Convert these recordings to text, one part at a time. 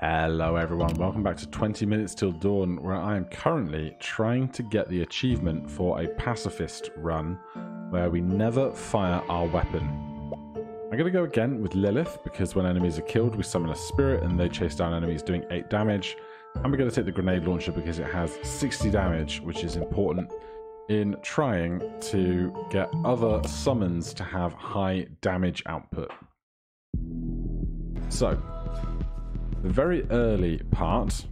Hello everyone, welcome back to 20 Minutes Till Dawn, where I am currently trying to get the achievement for a pacifist run where we never fire our weapon. I'm going to go again with Lilith, because when enemies are killed we summon a spirit and they chase down enemies doing 8 damage. And we're going to take the grenade launcher because it has 60 damage, which is important in trying to get other summons to have high damage output. So, the very early part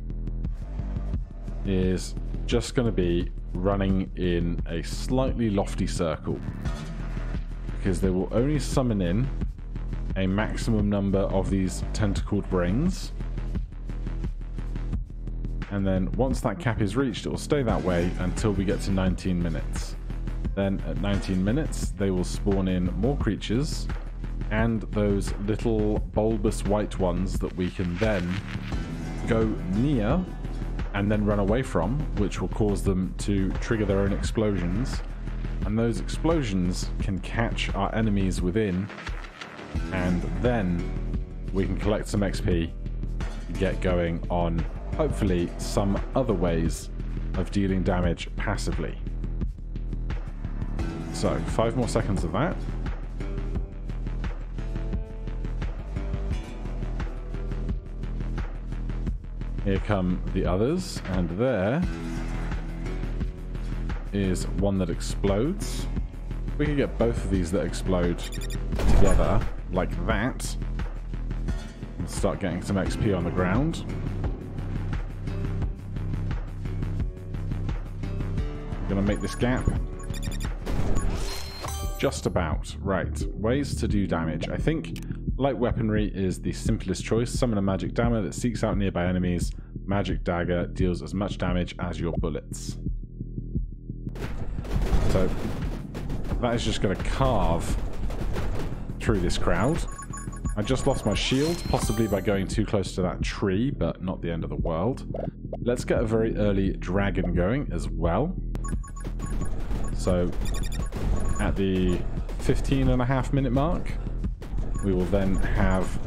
is just going to be running in a slightly lofty circle, because they will only summon in a maximum number of these tentacled brains, and then once that cap is reached it will stay that way until we get to 19 minutes. Then at 19 minutes they will spawn in more creatures and those little bulbous white ones that we can then go near and then run away from, which will cause them to trigger their own explosions, and those explosions can catch our enemies within, and then we can collect some XP and get going on hopefully some other ways of dealing damage passively. So 5 more seconds of that. Here come the others, and there is one that explodes. We can get both of these that explode together, like that, and start getting some XP on the ground. I'm gonna make this gap. Just about. Right, ways to do damage. I think light weaponry is the simplest choice. Summon a magic dagger that seeks out nearby enemies. Magic dagger deals as much damage as your bullets. So that is just going to carve through this crowd. I just lost my shield, possibly by going too close to that tree, but not the end of the world. Let's get a very early dragon going as well. So at the 15.5-minute mark, we will then have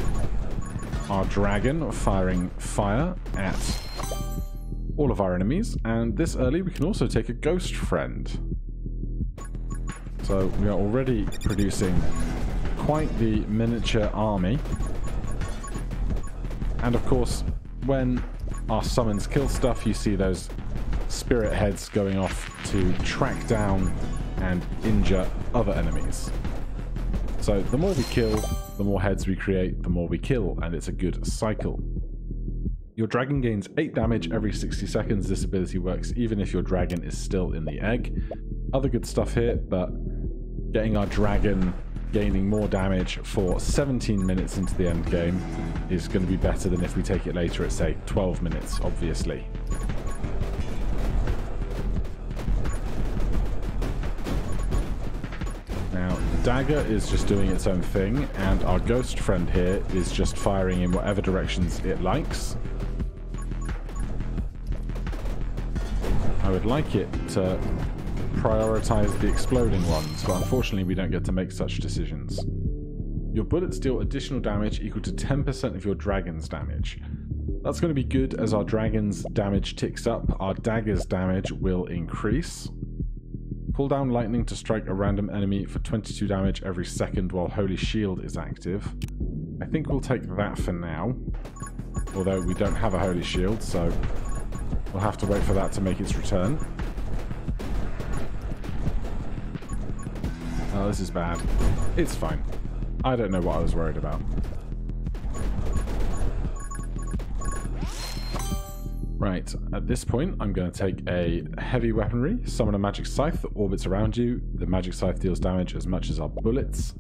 our dragon firing fire at all of our enemies, and this early we can also take a ghost friend. So we are already producing quite the miniature army, and of course when our summons kill stuff you see those spirit heads going off to track down and injure other enemies. So the more we kill, the more heads we create, the more we kill, and it's a good cycle. Your dragon gains 8 damage every 60 seconds. This ability works even if your dragon is still in the egg. Other good stuff here, but getting our dragon gaining more damage for 17 minutes into the end game is going to be better than if we take it later at, say, 12 minutes, obviously. Now, the dagger is just doing its own thing, and our ghost friend here is just firing in whatever directions it likes. I would like it to prioritize the exploding ones, but unfortunately we don't get to make such decisions. Your bullets deal additional damage equal to 10% of your dragon's damage. That's going to be good as our dragon's damage ticks up. Our dagger's damage will increase. Pull down lightning to strike a random enemy for 22 damage every second while Holy Shield is active. I think we'll take that for now, although we don't have a Holy Shield, so we'll have to wait for that to make its return. Oh, this is bad. It's fine. I don't know what I was worried about. Right, at this point I'm going to take a heavy weaponry, summon a magic scythe that orbits around you. The magic scythe deals damage as much as our bullets.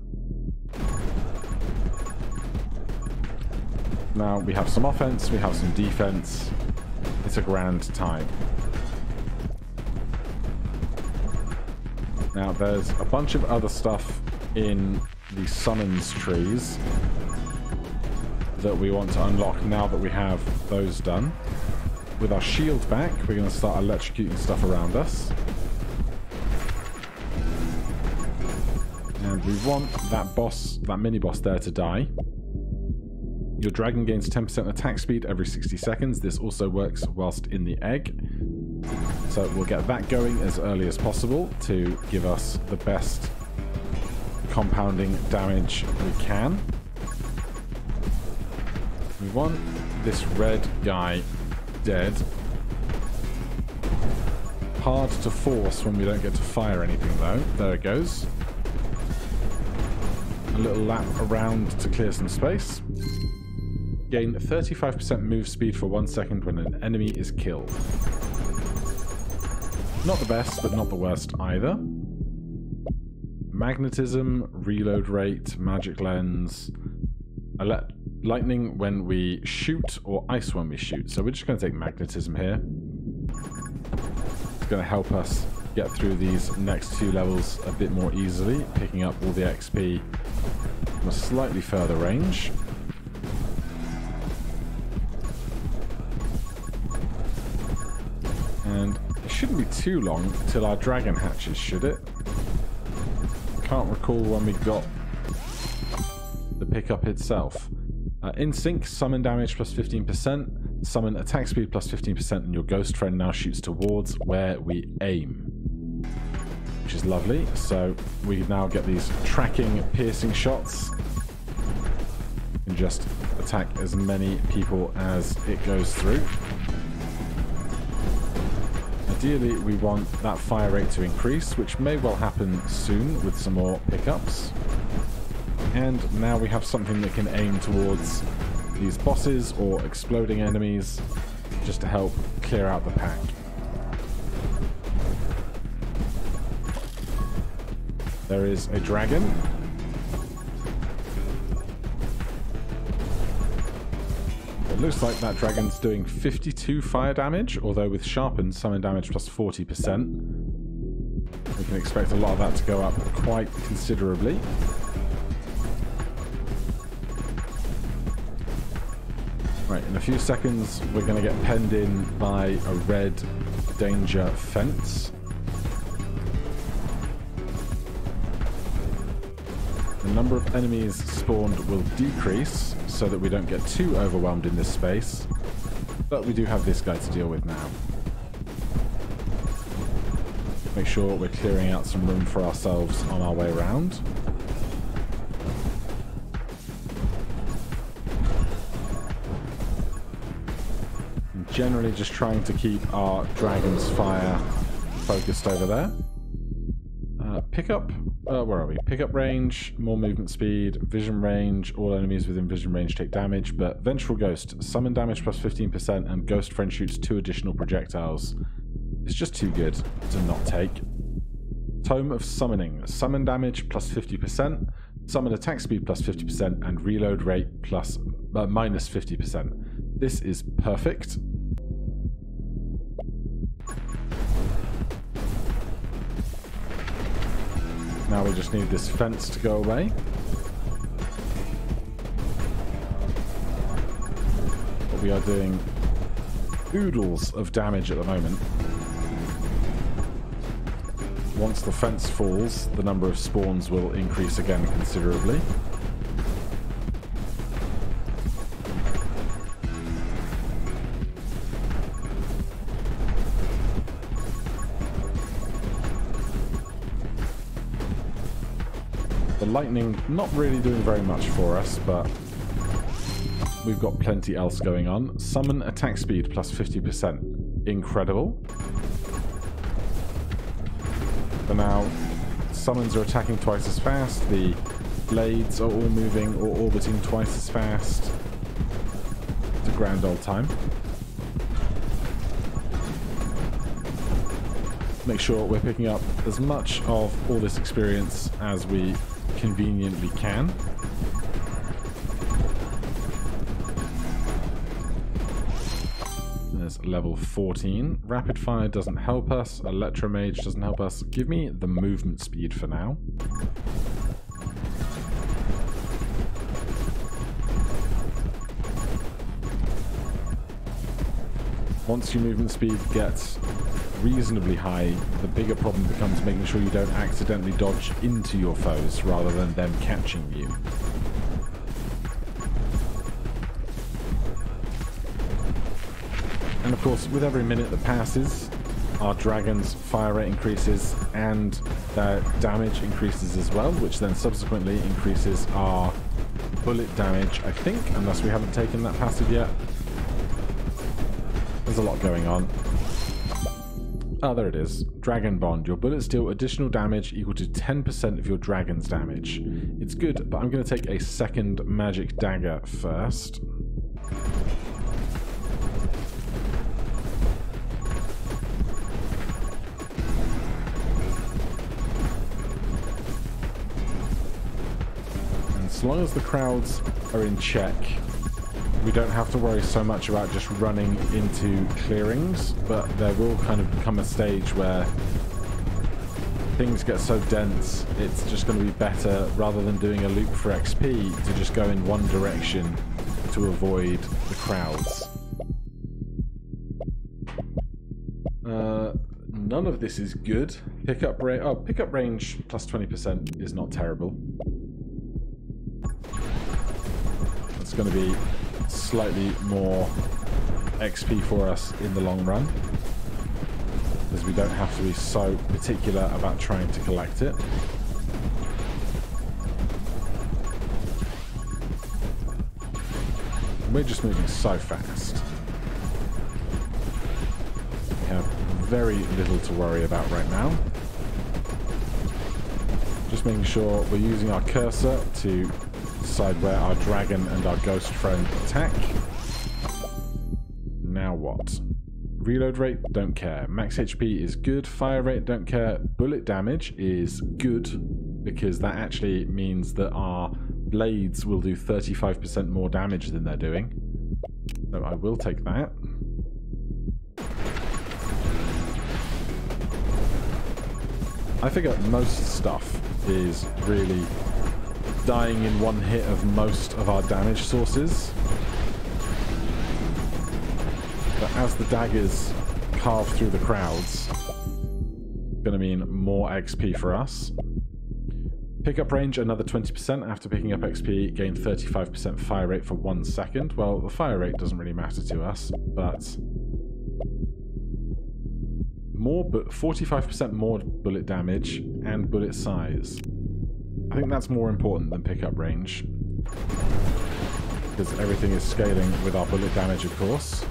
Now we have some offense, we have some defense. It's a grand time. Now there's a bunch of other stuff in the summons trees that we want to unlock now that we have those done. With our shield back, we're going to start electrocuting stuff around us. And we want that boss, that mini-boss there to die. Your dragon gains 10% attack speed every 60 seconds. This also works whilst in the egg. So we'll get that going as early as possible to give us the best compounding damage we can. We want this red guy dead. Hard to force when we don't get to fire anything though. There it goes. A little lap around to clear some space. Gain 35% move speed for 1 second when an enemy is killed. Not the best, but not the worst either. Magnetism, reload rate, magic lens, lightning when we shoot, or ice when we shoot. So we're just going to take magnetism here. It's going to help us get through these next 2 levels a bit more easily, picking up all the XP from a slightly further range. And it shouldn't be too long till our dragon hatches, should it? Can't recall when we got the pickup itself. In sync, summon damage plus 15%, summon attack speed plus 15%, and your ghost friend now shoots towards where we aim. Which is lovely. So we now get these tracking, piercing shots. And just attack as many people as it goes through. Ideally, we want that fire rate to increase, which may well happen soon with some more pickups. And now we have something that can aim towards these bosses or exploding enemies, just to help clear out the pack. There is a dragon. It looks like that dragon's doing 52 fire damage, although with sharpened, summon damage plus 40%. We can expect a lot of that to go up quite considerably. Right, in a few seconds we're going to get penned in by a red danger fence. The number of enemies spawned will decrease so that we don't get too overwhelmed in this space, but we do have this guy to deal with now. Make sure we're clearing out some room for ourselves on our way around. And generally just trying to keep our dragon's fire focused over there. Pickup, where are we? Pickup range, more movement speed, vision range, all enemies within vision range take damage, but Vengeful Ghost, summon damage plus 15%, and Ghost Friend shoots 2 additional projectiles. It's just too good to not take. Tome of Summoning, summon damage plus 50%, summon attack speed plus 50%, and reload rate plus minus 50%. This is perfect. Now we just need this fence to go away. But we are doing oodles of damage at the moment. Once the fence falls, the number of spawns will increase again considerably. The lightning not really doing very much for us, but we've got plenty else going on. Summon attack speed plus 50%. Incredible. For now, summons are attacking twice as fast. The blades are all moving or orbiting twice as fast. It's a grand old time. Make sure we're picking up as much of all this experience as we conveniently can. There's level 14. Rapid fire doesn't help us. Electromage doesn't help us. Give me the movement speed for now. Once your movement speed gets reasonably high, the bigger problem becomes making sure you don't accidentally dodge into your foes rather than them catching you. And of course, with every minute that passes, our dragon's fire rate increases and their damage increases as well, which then subsequently increases our bullet damage, I think, unless we haven't taken that passive yet. There's a lot going on. Oh, there it is. Dragon Bond. Your bullets deal additional damage equal to 10% of your dragon's damage. It's good, but I'm going to take a second magic dagger first. And as long as the crowds are in check, we don't have to worry so much about just running into clearings, but there will kind of become a stage where things get so dense, it's just going to be better, rather than doing a loop for XP, to just go in one direction to avoid the crowds. None of this is good. Pickup range plus 20% is not terrible. It's going to be slightly more XP for us in the long run, because we don't have to be so particular about trying to collect it. We're just moving so fast. We have very little to worry about right now. Just making sure we're using our cursor to decide where our dragon and our ghost friend attack. Now what? Reload rate, don't care. Max HP is good. Fire rate, don't care. Bullet damage is good, because that actually means that our blades will do 35% more damage than they're doing. So I will take that. I figure most stuff is really dying in one hit of most of our damage sources. But as the daggers carve through the crowds, it's going to mean more XP for us. Pickup range, another 20% after picking up XP, gain 35% fire rate for 1 second. Well, the fire rate doesn't really matter to us, but more, but 45% more bullet damage and bullet size. I think that's more important than pickup range, because everything is scaling with our bullet damage, of course.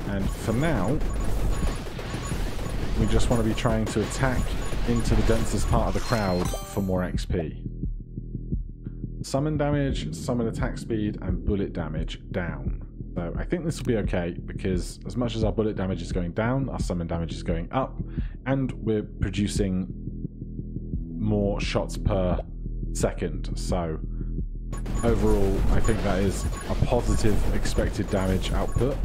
And for now, we just want to be trying to attack into the densest part of the crowd for more XP. Summon damage, summon attack speed, and bullet damage down. So I think this will be okay, because as much as our bullet damage is going down, our summon damage is going up, and we're producing more shots per second. So overall, I think that is a positive expected damage output.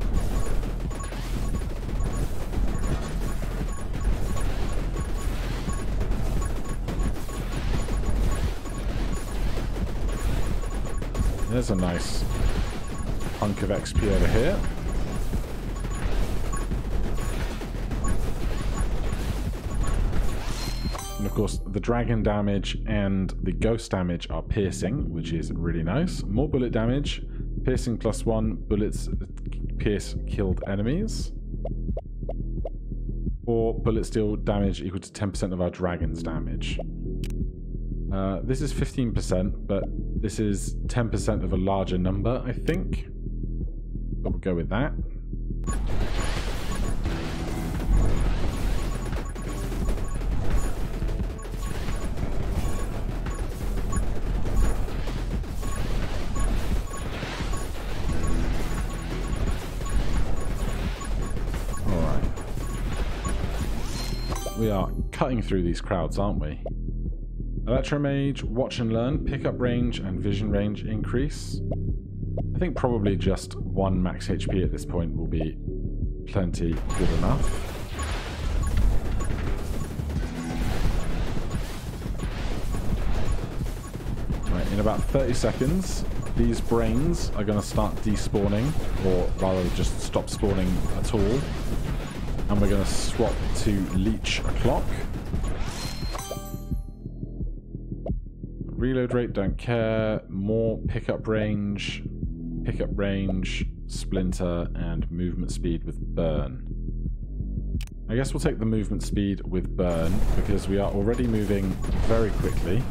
There's a nice hunk of XP over here. And of course, the dragon damage and the ghost damage are piercing, which is really nice. More bullet damage, piercing +1, bullets pierce killed enemies. Or bullets deal damage equal to 10% of our dragon's damage. This is 15%, but this is 10% of a larger number, I think. But we'll go with that. Alright. We are cutting through these crowds, aren't we? Electromage, watch and learn, pickup range and vision range increase. I think probably just 1 max HP at this point will be plenty good enough. Right, in about 30 seconds, these brains are going to start despawning, or rather just stop spawning at all. And we're going to swap to leech o'clock. Reload rate, don't care. More pickup range. pick up range, splinter, and movement speed with burn. I guess we'll take the movement speed with burn because we are already moving very quickly.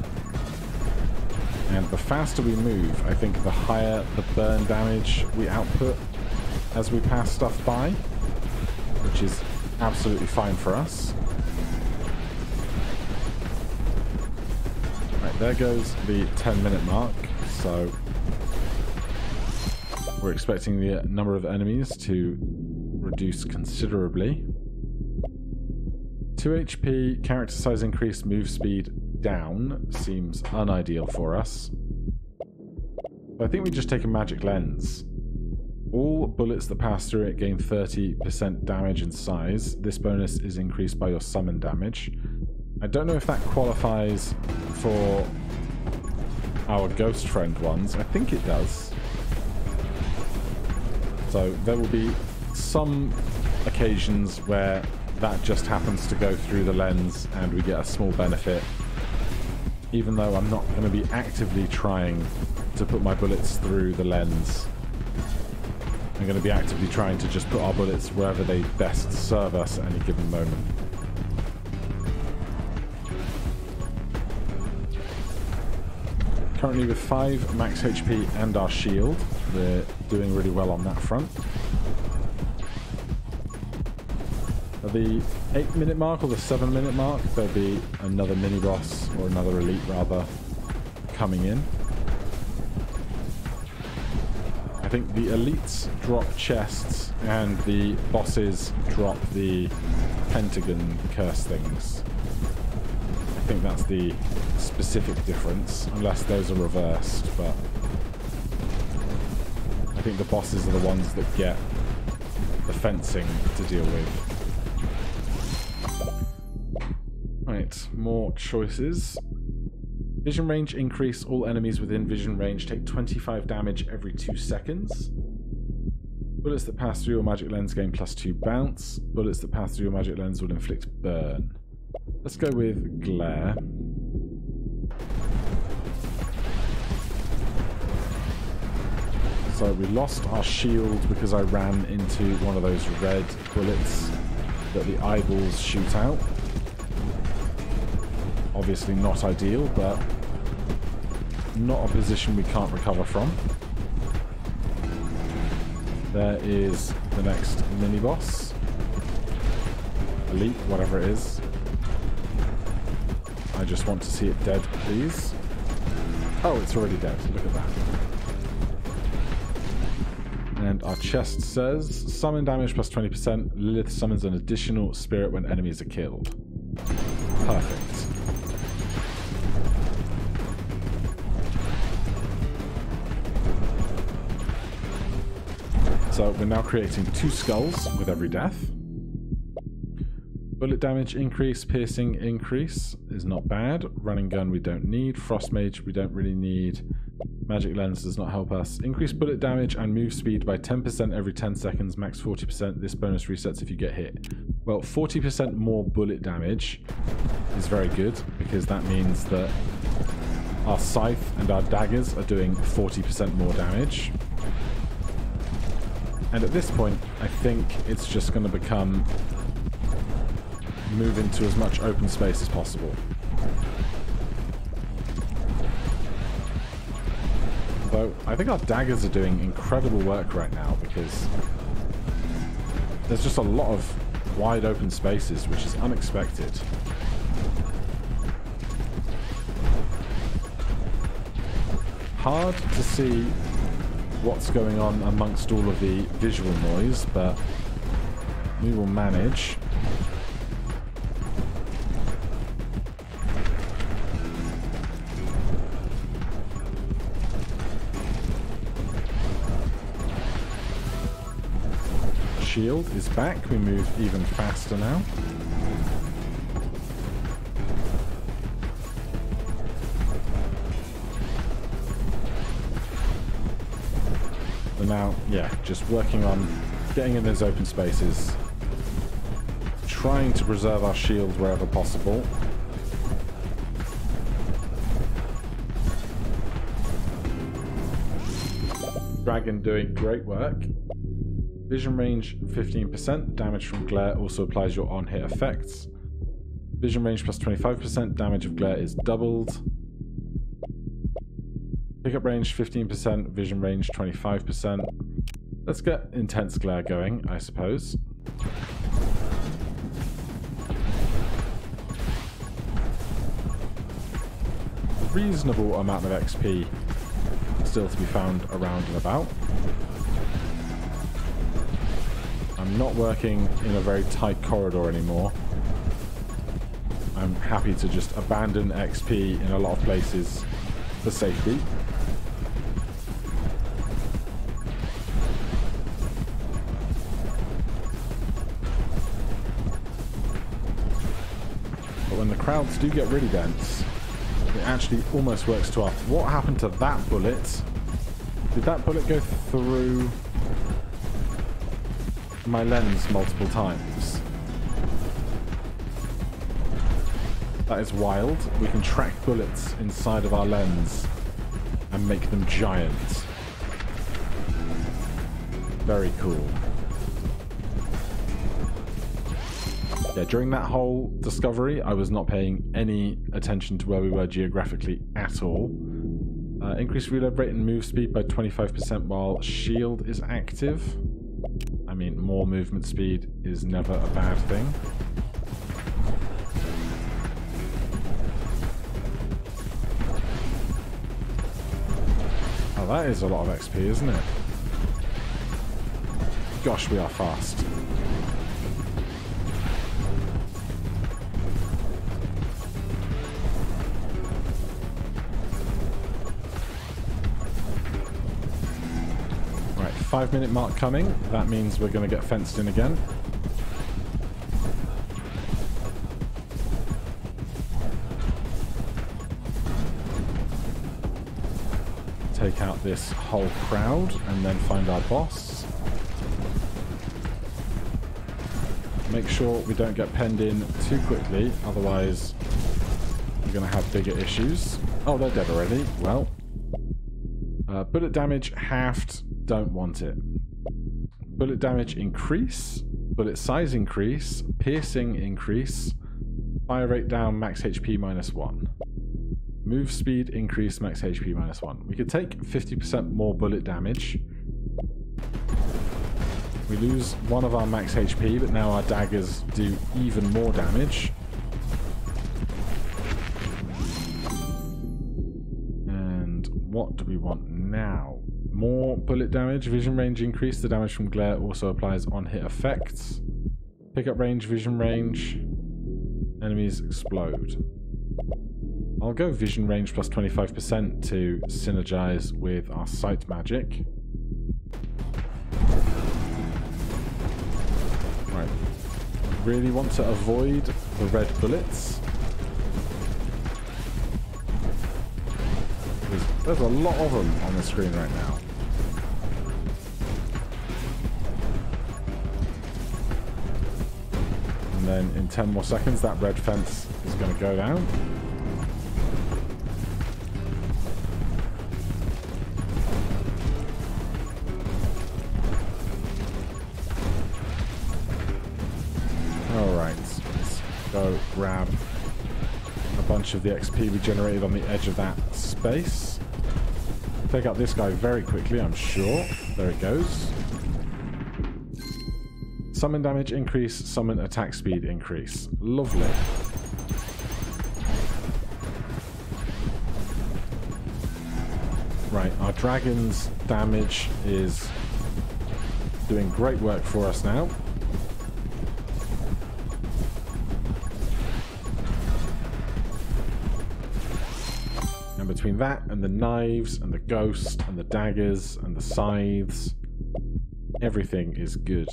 And the faster we move, I think the higher the burn damage we output as we pass stuff by, which is absolutely fine for us. Right, there goes the 10-minute mark, so we're expecting the number of enemies to reduce considerably. 2 HP, character size increase, move speed down seems unideal for us. But I think we just take a magic lens. All bullets that pass through it gain 30% damage in size. This bonus is increased by your summon damage. I don't know if that qualifies for our ghost friend ones. I think it does. So there will be some occasions where that just happens to go through the lens and we get a small benefit, even though I'm not going to be actively trying to put my bullets through the lens. I'm going to be actively trying to just put our bullets wherever they best serve us at any given moment. Currently with 5 max HP and our shield, we're doing really well on that front. At the 8-minute mark or the 7-minute mark, there'll be another mini-boss, or another elite rather, coming in. I think the elites drop chests and the bosses drop the pentagon curse things. I think that's the specific difference, unless those are reversed, but I think the bosses are the ones that get the fencing to deal with. Right, more choices. Vision range increase. All enemies within vision range take 25 damage every 2 seconds. Bullets that pass through your magic lens gain +2 bounce. Bullets that pass through your magic lens will inflict burn. Let's go with glare. So we lost our shield because I ran into one of those red bullets that the eyeballs shoot out. Obviously not ideal, but not a position we can't recover from. There is the next mini-boss. Elite, whatever it is. I just want to see it dead, please. Oh, it's already dead. Look at that. And our chest says, summon damage plus 20%. Lilith summons an additional spirit when enemies are killed. Perfect. So we're now creating 2 skulls with every death. Bullet damage increase, piercing increase is not bad. Running gun we don't need. Frost mage we don't really need. Magic lens does not help us. Increase bullet damage and move speed by 10% every 10 seconds, max 40%. This bonus resets if you get hit. Well, 40% more bullet damage is very good because that means that our scythe and our daggers are doing 40% more damage. And at this point, I think it's just going to become move into as much open space as possible. Though, I think our daggers are doing incredible work right now because there's just a lot of wide open spaces, which is unexpected. Hard to see what's going on amongst all of the visual noise, but we will manage. Shield is back. We move even faster now. So now, yeah, just working on getting in those open spaces, trying to preserve our shield wherever possible. Dragon doing great work. Vision range 15%. Damage from glare also applies your on-hit effects. Vision range plus 25%. Damage of glare is doubled. Pickup range 15%. Vision range 25%. Let's get intense glare going, I suppose. Reasonable amount of XP still to be found around and about. I'm not working in a very tight corridor anymore. I'm happy to just abandon XP in a lot of places for safety. But when the crowds do get really dense, it actually almost works to our... What happened to that bullet? Did that bullet go through my lens multiple times? That is wild. We can track bullets inside of our lens and make them giant. Very cool. Yeah, during that whole discovery, I was not paying any attention to where we were geographically at all. Increase reload rate and move speed by 25% while shield is active. I mean, more movement speed is never a bad thing. Oh, that is a lot of XP, isn't it? Gosh, we are fast. Right, 5-minute mark coming. That means we're going to get fenced in again. Take out this whole crowd and then find our boss. Make sure we don't get penned in too quickly, otherwise we're going to have bigger issues. Oh, they're dead already. Well, bullet damage halved, don't want it. Bullet damage increase, bullet size increase, piercing increase, fire rate down, max HP -1. Move speed increase, max HP -1. We could take 50% more bullet damage. We lose one of our max HP, but now our daggers do even more damage. And what do we want now? More bullet damage, vision range increase. The damage from glare also applies on hit effects. Pickup range, vision range. Enemies explode. I'll go vision range plus 25% to synergize with our sight magic. Right. Really want to avoid the red bullets. There's a lot of them on the screen right now. And then in 10 more seconds, that red fence is going to go down. Alright, let's go grab a bunch of the XP we generated on the edge of that space. Take out this guy very quickly, I'm sure. There it goes. Summon damage increase, summon attack speed increase. Lovely. Right, our dragon's damage is doing great work for us now. And between that and the knives and the ghost and the daggers and the scythes, everything is good.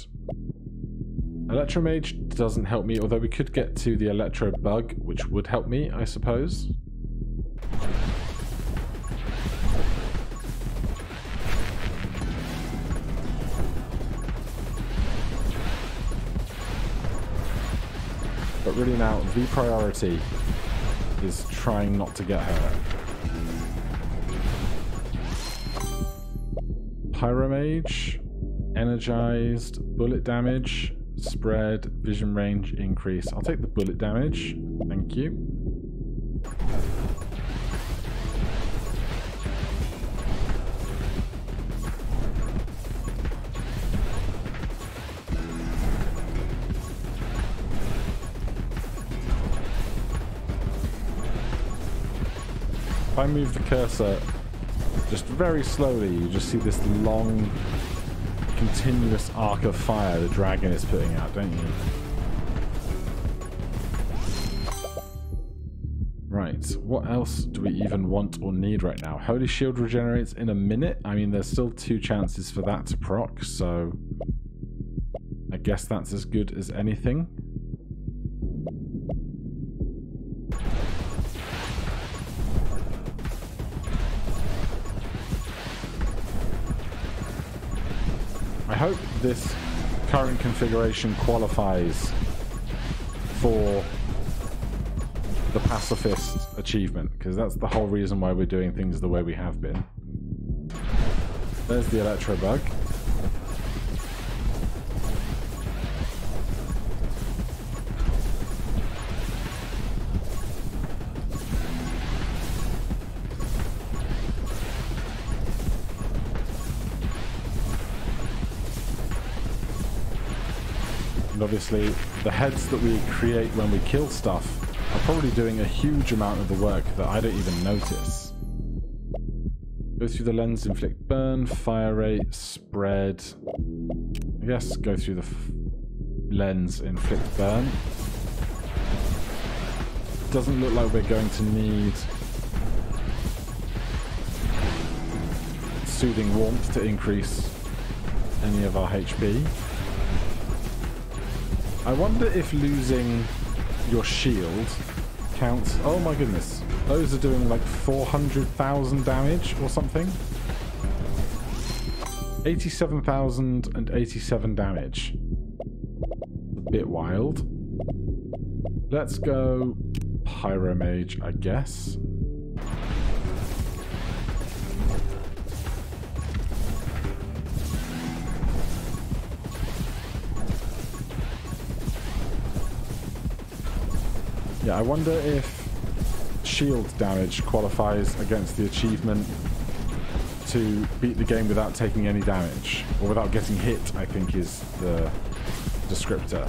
Electromage doesn't help me, although we could get to the electro bug, which would help me, I suppose. But really now, the priority is trying not to get hurt. Pyromage, energized, bullet damage, spread, vision range increase. I'll take the bullet damage. Thank you. If I move the cursor just very slowly, you just see this long, continuous arc of fire the dragon is putting out, don't you? Right, what else do we even want or need right now? Holy Shield regenerates in a minute. I mean, there's still 2 chances for that to proc, so I guess that's as good as anything. I hope this current configuration qualifies for the Pacifist achievement, because that's the whole reason why we're doing things the way we have been. There's the electro bug. And obviously, the heads that we create when we kill stuff are probably doing a huge amount of the work that I don't even notice. Go through the lens, inflict burn, fire rate, spread. I guess go through the lens, inflict burn. Doesn't look like we're going to need soothing warmth to increase any of our HP. I wonder if losing your shield counts. Oh my goodness, those are doing like 400,000 damage or something. 87,087 damage. A bit wild. Let's go Pyromage, I guess. Yeah, I wonder if shield damage qualifies against the achievement to beat the game without taking any damage, or without getting hit, I think is the descriptor.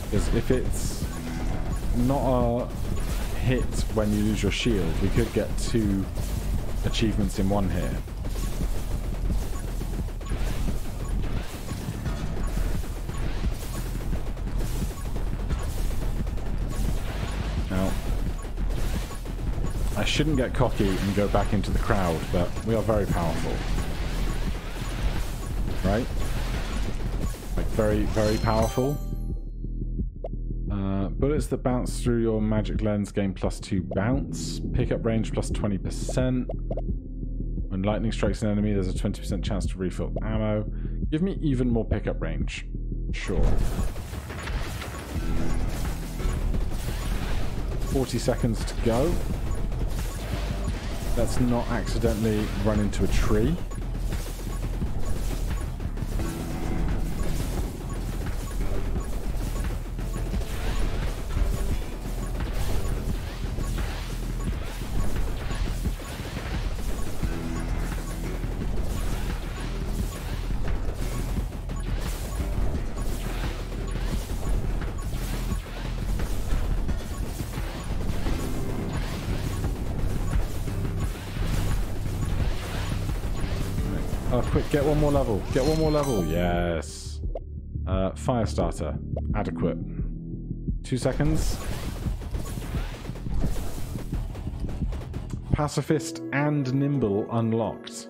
Because if it's not a hit when you lose your shield, we could get 2 achievements in one here. I shouldn't get cocky and go back into the crowd, but we are very powerful. Right? Like, very, very powerful. Bullets that bounce through your magic lens gain +2 bounce. Pickup range +20%. When lightning strikes an enemy, there's a 20% chance to refill ammo. Give me even more pickup range. Sure. 40 seconds to go. Let's not accidentally run into a tree. Oh, quick, get one more level. Get one more level. Yes. Fire starter. Adequate. 2 seconds. Pacifist and Nimble unlocked.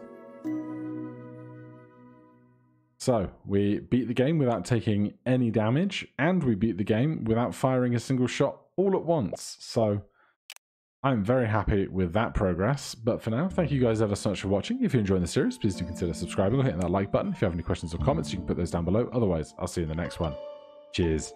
So, we beat the game without taking any damage, and we beat the game without firing a single shot all at once. So, I'm very happy with that progress. But for now, thank you guys ever so much for watching. If you're enjoying the series, please do consider subscribing or hitting that like button. If you have any questions or comments, you can put those down below. Otherwise, I'll see you in the next one. Cheers.